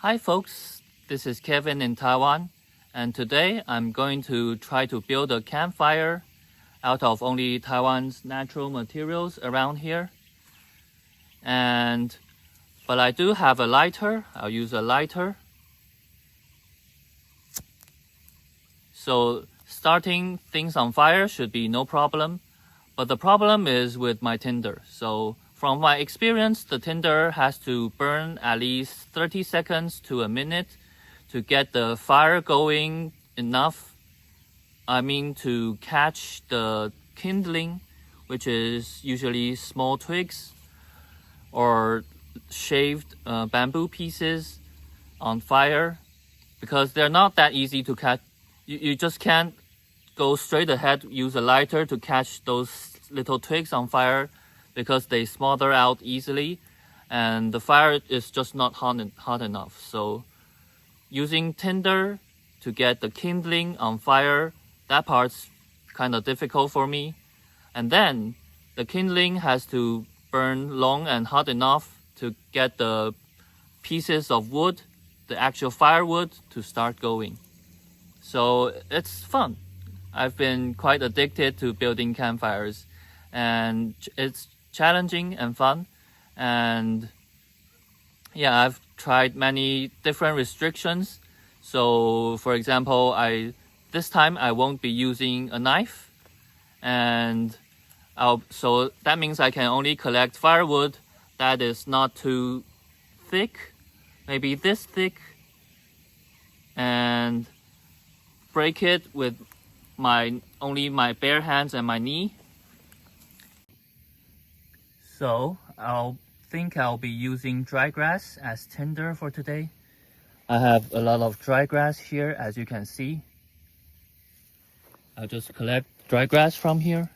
Hi folks, this is Kevin in Taiwan, and today I'm going to try to build a campfire out of only Taiwan's natural materials around here. But I do have a lighter. I'll use a lighter. So starting things on fire should be no problem, but the problem is with my tinder. So from my experience, the tinder has to burn at least 30 seconds to a minute to get the fire going enough. To catch the kindling, which is usually small twigs or shaved bamboo pieces on fire, because they're not that easy to catch. You just can't go straight ahead, use a lighter to catch those little twigs on fire, because they smolder out easily and the fire is just not hot enough. So using tinder to get the kindling on fire, that part's kind of difficult for me. And then the kindling has to burn long and hot enough to get the pieces of wood, the actual firewood, to start going. So it's fun. I've been quite addicted to building campfires, and it's challenging and fun. And yeah, I've tried many different restrictions. So for example, this time I won't be using a knife, and so that means I can only collect firewood that is not too thick, maybe this thick, and break it with only my bare hands and my knee. So I'll be using dry grass as tinder for today. I have a lot of dry grass here, as you can see. I'll just collect dry grass from here.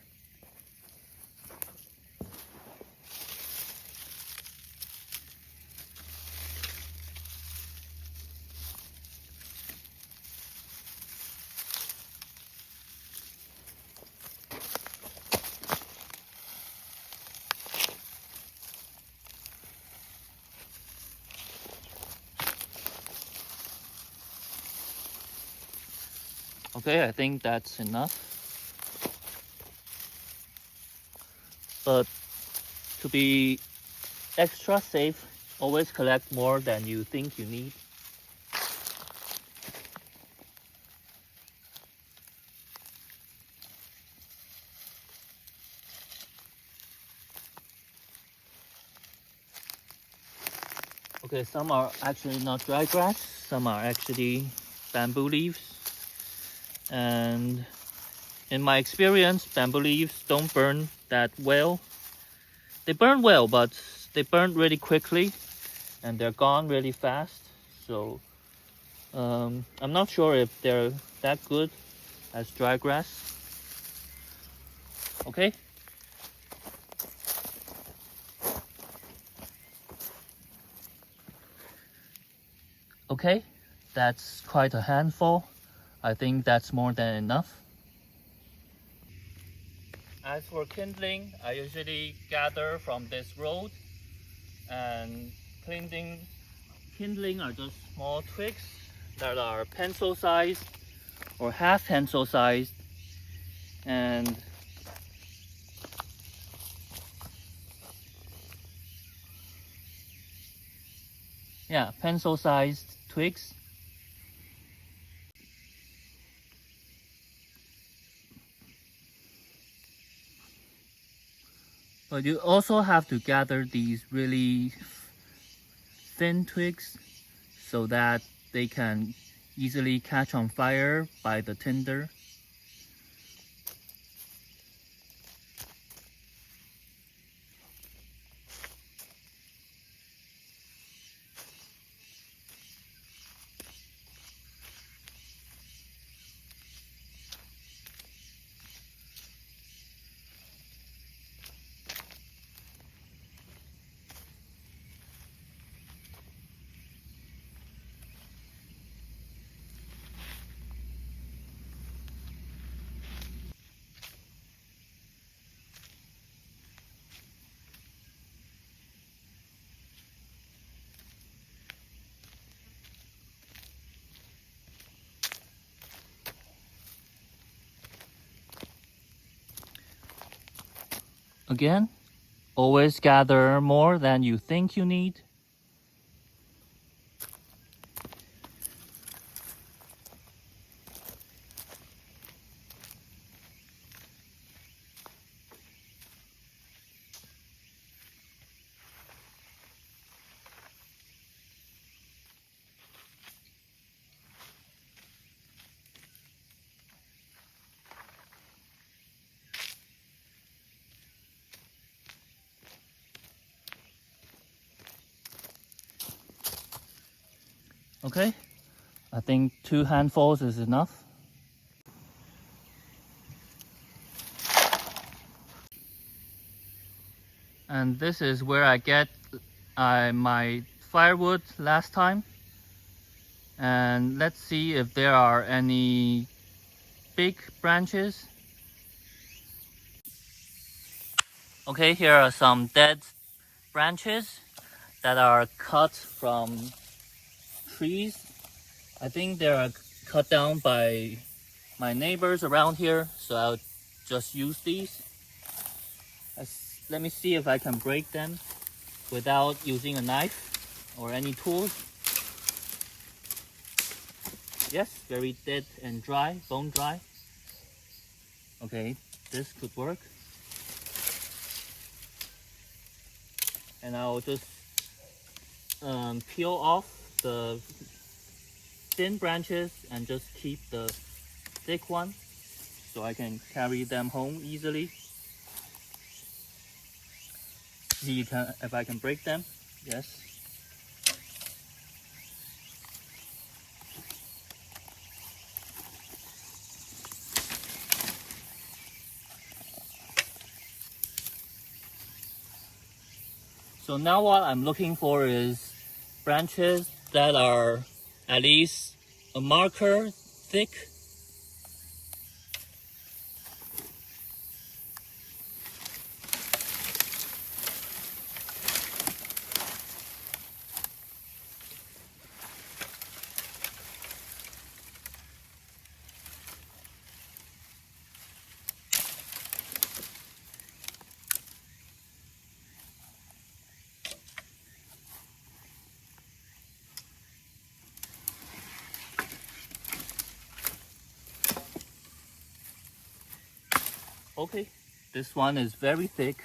Okay, I think that's enough. But to be extra safe, always collect more than you think you need. Okay, some are actually not dry grass, some are actually bamboo leaves. And in my experience, bamboo leaves don't burn that well. They burn well, but they burn really quickly and they're gone really fast. So I'm not sure if they're that good as dry grass. Okay. Okay, that's quite a handful. I think that's more than enough. As for kindling, I usually gather from this road, and kindling are just small twigs that are pencil sized or half pencil sized, and yeah, pencil sized twigs. But you also have to gather these really thin twigs so that they can easily catch on fire by the tinder. Again, always gather more than you think you need. Okay, I think 2 handfuls is enough. And this is where I get my firewood last time. And let's see if there are any big branches. Okay, here are some dead branches that are cut from trees. I think they are cut down by my neighbors around here, so I'll just use these. Let me see if I can break them without using a knife or any tools. Yes, very dead and dry, bone dry. Okay, this could work. And I'll just peel off the thin branches and just keep the thick one so I can carry them home easily. See if I can break them. Yes. So now what I'm looking for is branches that are at least a marker thick. Okay, this one is very thick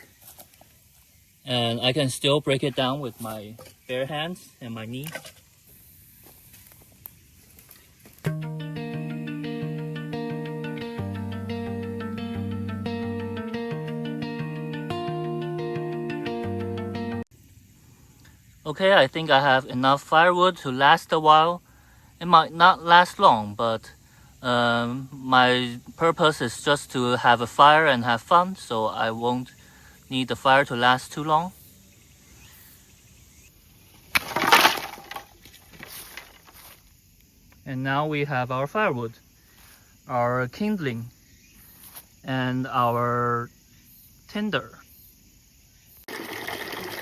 and I can still break it down with my bare hands and my knee. Okay, I think I have enough firewood to last a while. It might not last long, but my purpose is just to have a fire and have fun, so I won't need the fire to last too long. And now we have our firewood, our kindling, and our tinder.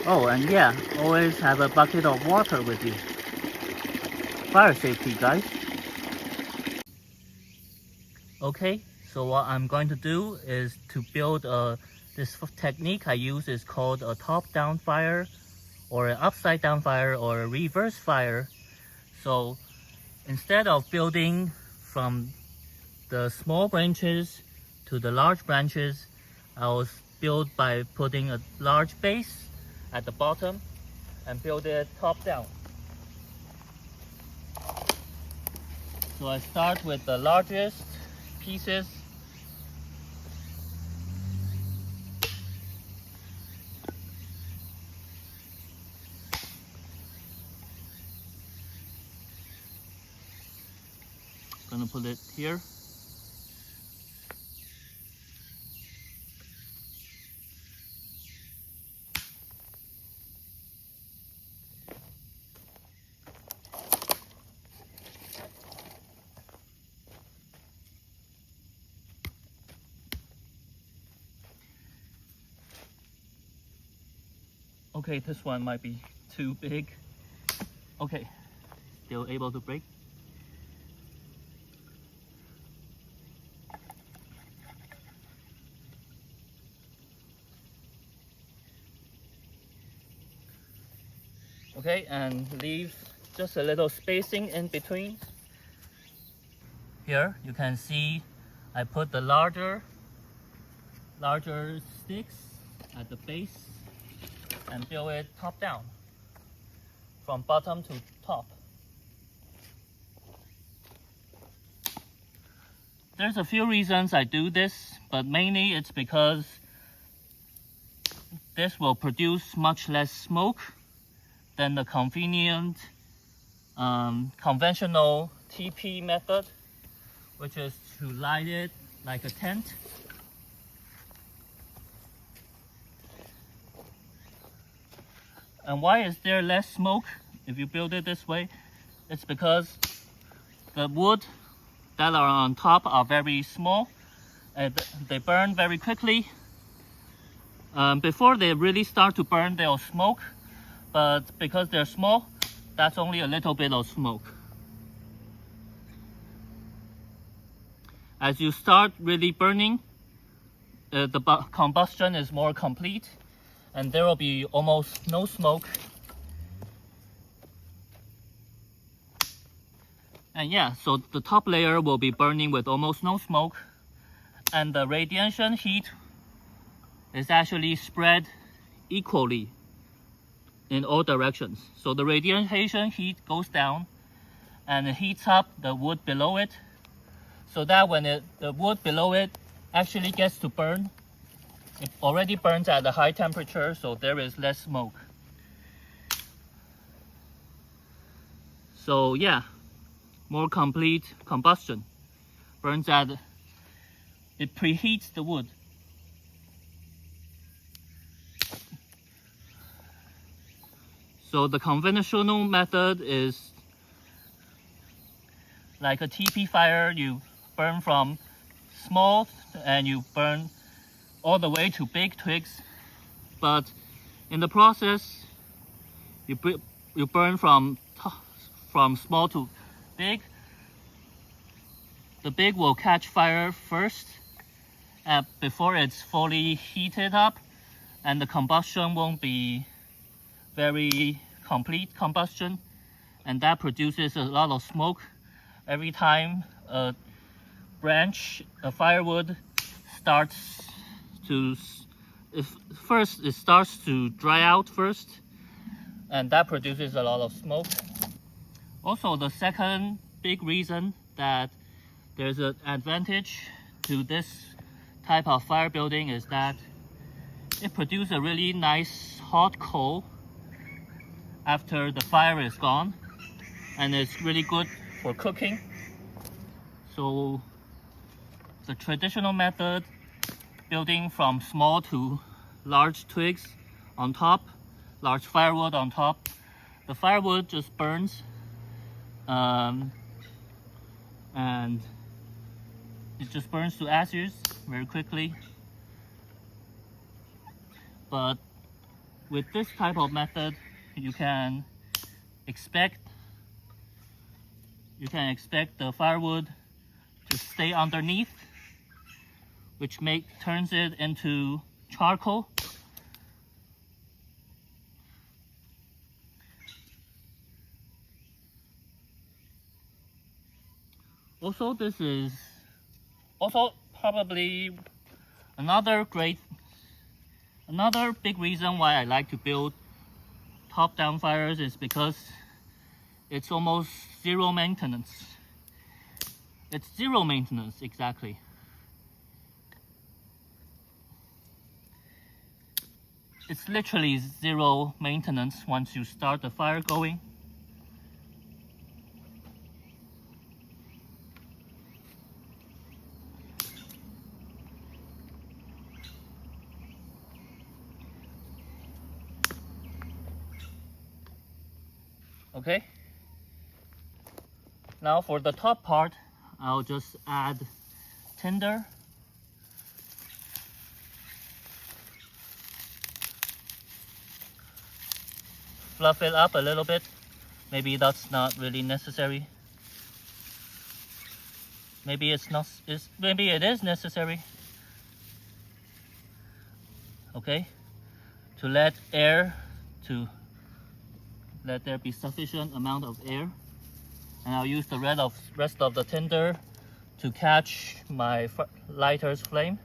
Oh, and yeah, always have a bucket of water with you. Fire safety, guys. Okay, so what I'm going to do is to build this technique I use is called a top-down fire, or an upside-down fire, or a reverse fire. So instead of building from the small branches to the large branches, I'll build by putting a large base at the bottom and build it top-down. So I start with the largest pieces. Gonna put it here. Okay, this one might be too big. Okay, still able to break. Okay, and leave just a little spacing in between. Here you can see I put the larger sticks at the base and build it top down from bottom to top. There's a few reasons I do this, but mainly it's because this will produce much less smoke than the convenient conventional TP method, which is to light it like a tent. And why is there less smoke if you build it this way? It's because the wood that are on top are very small and they burn very quickly. Before they really start to burn, they'll smoke, but because they're small, that's only a little bit of smoke. As you start really burning, the combustion is more complete and there will be almost no smoke. And yeah, so the top layer will be burning with almost no smoke, and the radiation heat is actually spread equally in all directions. So the radiation heat goes down and it heats up the wood below it, so that when the wood below it actually gets to burn, it already burns at a high temperature, so there is less smoke. So yeah, more complete combustion. Burns at, it preheats the wood. So the conventional method is like a TP fire. You burn from small and you burn all the way to big twigs, but in the process you burn from small to big. The big will catch fire first before it's fully heated up, and the combustion won't be very complete combustion, and that produces a lot of smoke every time a firewood starts to it starts to dry out first, and that produces a lot of smoke. Also, the second big reason that there's an advantage to this type of fire building is that it produces a really nice hot coal after the fire is gone, and it's really good for cooking. So the traditional method, building from small to large twigs on top, large firewood on top, the firewood just burns and it just burns to ashes very quickly. But with this type of method, you can expect the firewood to stay underneath, which turns it into charcoal. Also, this is also probably another big reason why I like to build top-down fires is because it's almost zero maintenance. It's zero maintenance, exactly. It's literally zero maintenance once you start the fire going. Okay. Now for the top part, I'll just add tinder. Fluff it up a little bit. Maybe that's not really necessary. Maybe maybe it is necessary. Okay, to let air to let there be sufficient amount of air. And I'll use the rest of the tinder to catch my lighter's flame.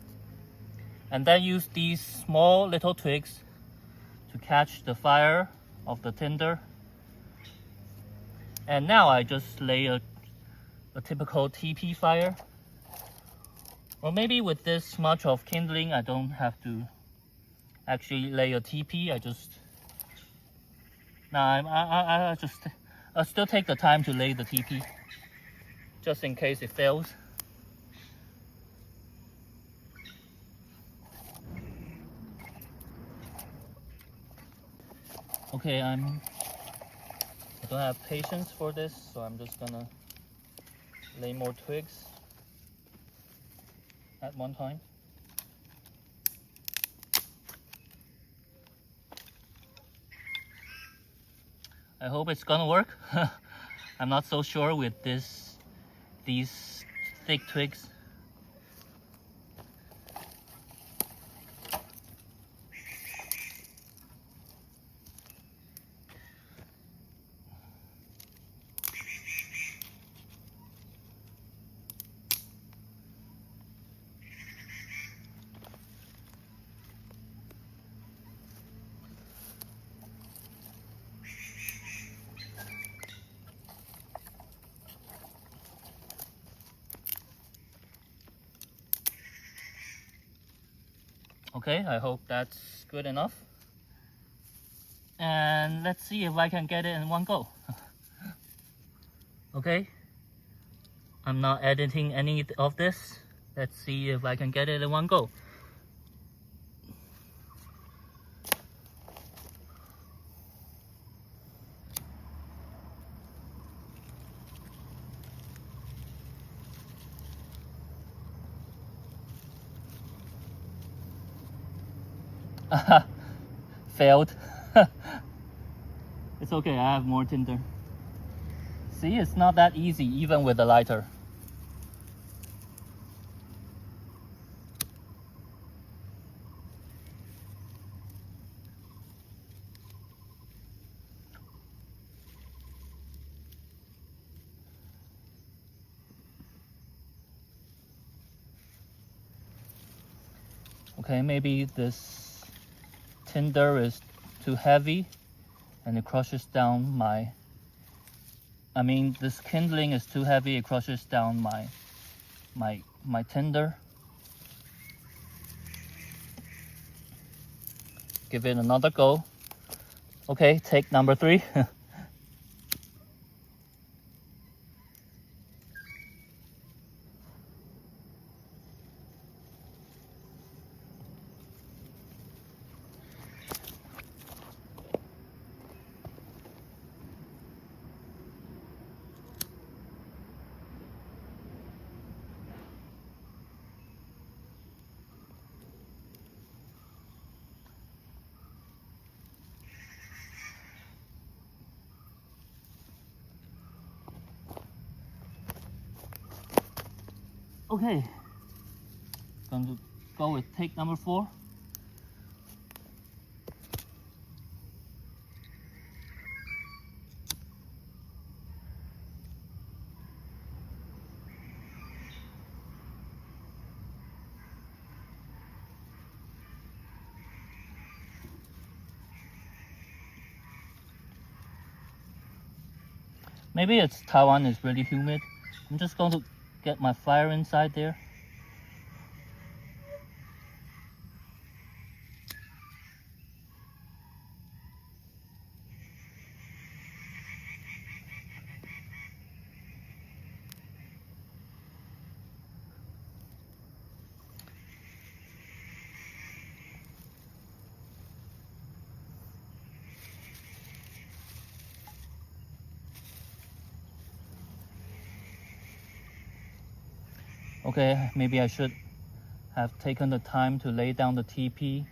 And then use these small little twigs to catch the fire of the tinder. And now I just lay a typical TP fire. Or maybe with this much of kindling, I don't have to actually lay a TP. I'll still take the time to lay the TP, just in case it fails. Okay, I don't have patience for this, so I'm just gonna lay more twigs at one time. I hope it's gonna work. I'm not so sure with these thick twigs. Okay, I hope that's good enough. And let's see if I can get it in one go. Okay, I'm not editing any of this. Let's see if I can get it in one go. Failed. It's okay, I have more tinder. See, it's not that easy even with a lighter. Okay, maybe this tinder is too heavy and it crushes down this kindling is too heavy, it crushes down my tinder. Give it another go. Okay, take number 3. Okay, going to go with take number 4. Maybe Taiwan is really humid. I'm just going to get my fire inside there. Okay, maybe I should have taken the time to lay down the TP.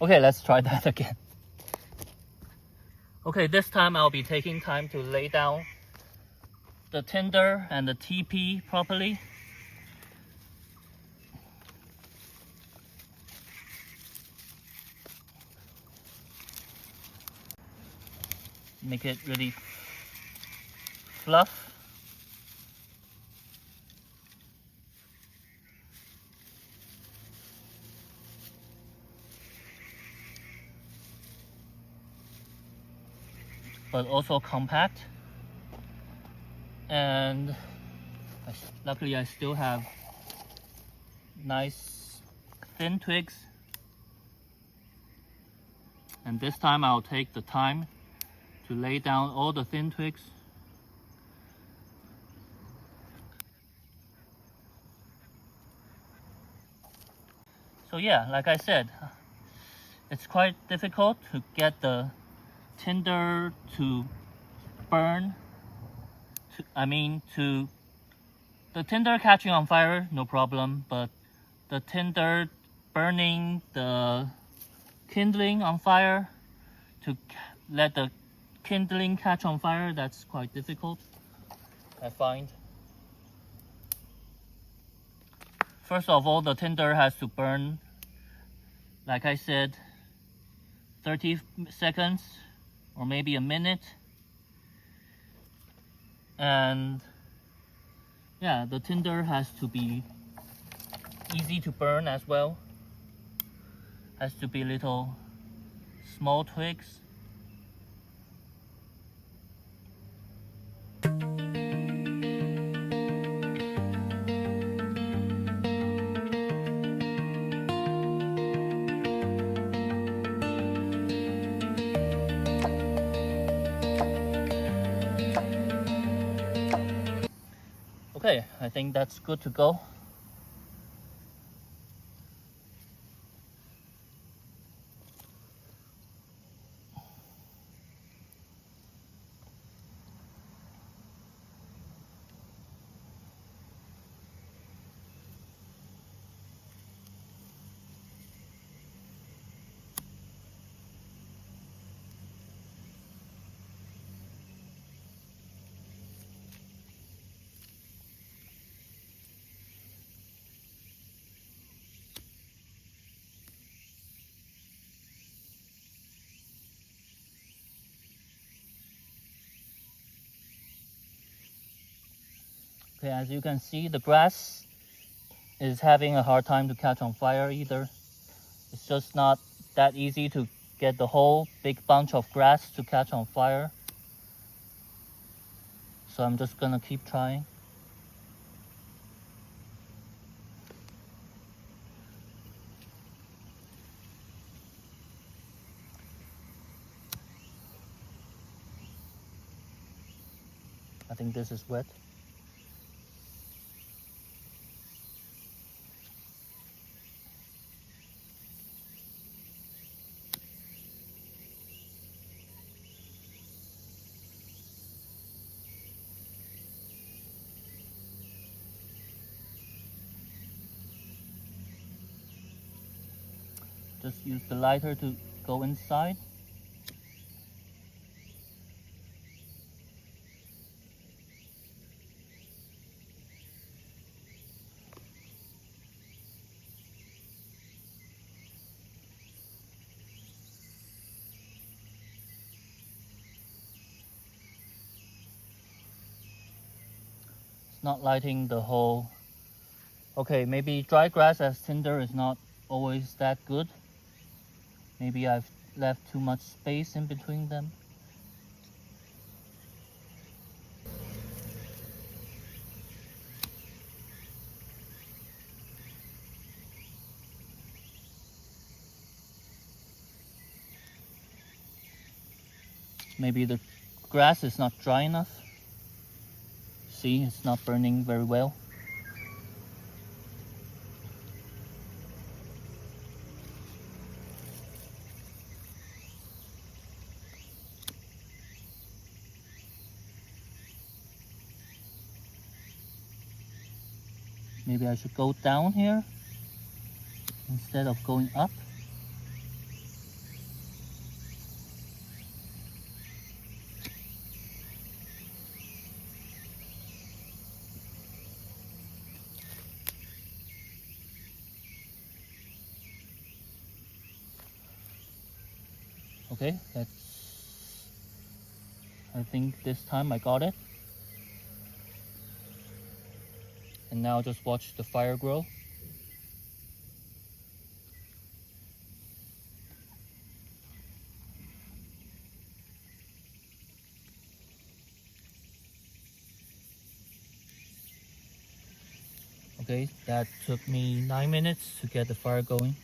Okay, let's try that again. Okay, this time I'll be taking time to lay down the tinder and the TP properly. Make it really fluff. But also compact. And luckily I still have nice thin twigs. And this time I'll take the time to lay down all the thin twigs. So yeah, like I said, it's quite difficult to get the tinder to burn. The tinder catching on fire, no problem, but the tinder burning the kindling on fire, to let the kindling catch on fire, that's quite difficult, I find. First of all, the tinder has to burn, like I said, 30 seconds or maybe a minute. And yeah, the tinder has to be easy to burn as well. Has to be little small twigs. Okay, I think that's good to go. Okay, as you can see, the grass is having a hard time to catch on fire either. It's just not that easy to get the whole big bunch of grass to catch on fire. So I'm just gonna keep trying. I think this is wet. Just use the lighter to go inside. It's not lighting the whole. Okay, maybe dry grass as tinder is not always that good. Maybe I've left too much space in between them. Maybe the grass is not dry enough. See, it's not burning very well. Maybe I should go down here instead of going up. Okay, I think this time I got it. And now just watch the fire grow. Okay, that took me 9 minutes to get the fire going.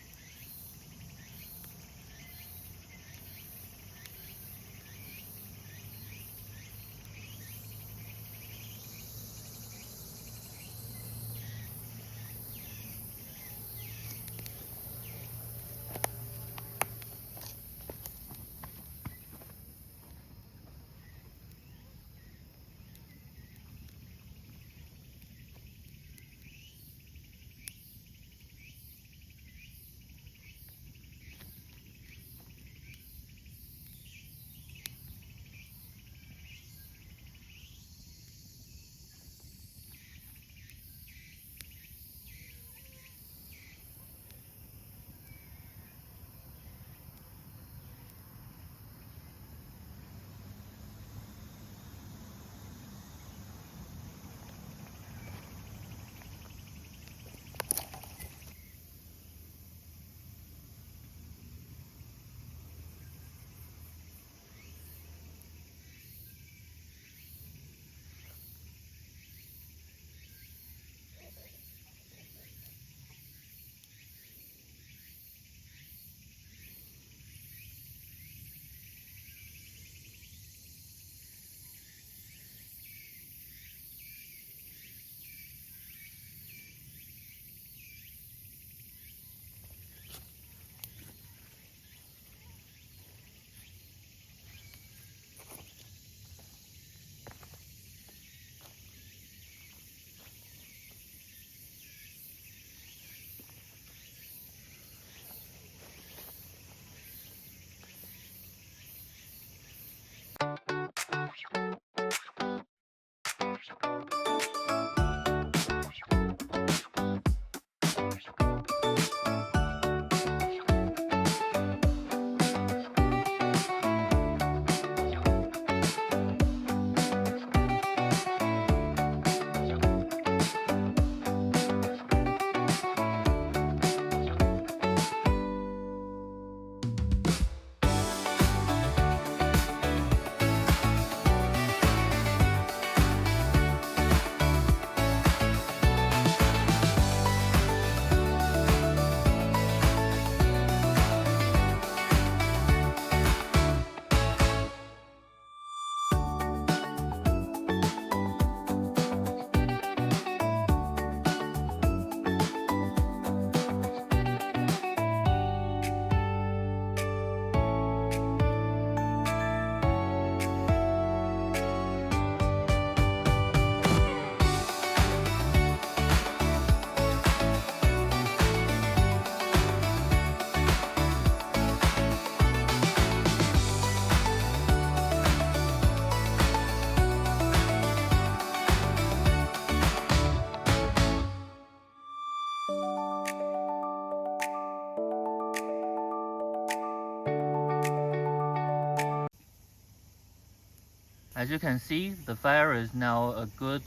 As you can see, the fire is now a good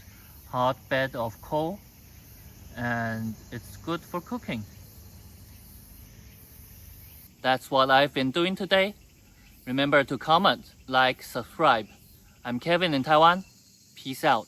hot bed of coal, and it's good for cooking. That's what I've been doing today. Remember to comment, like, subscribe. I'm Kevin in Taiwan. Peace out.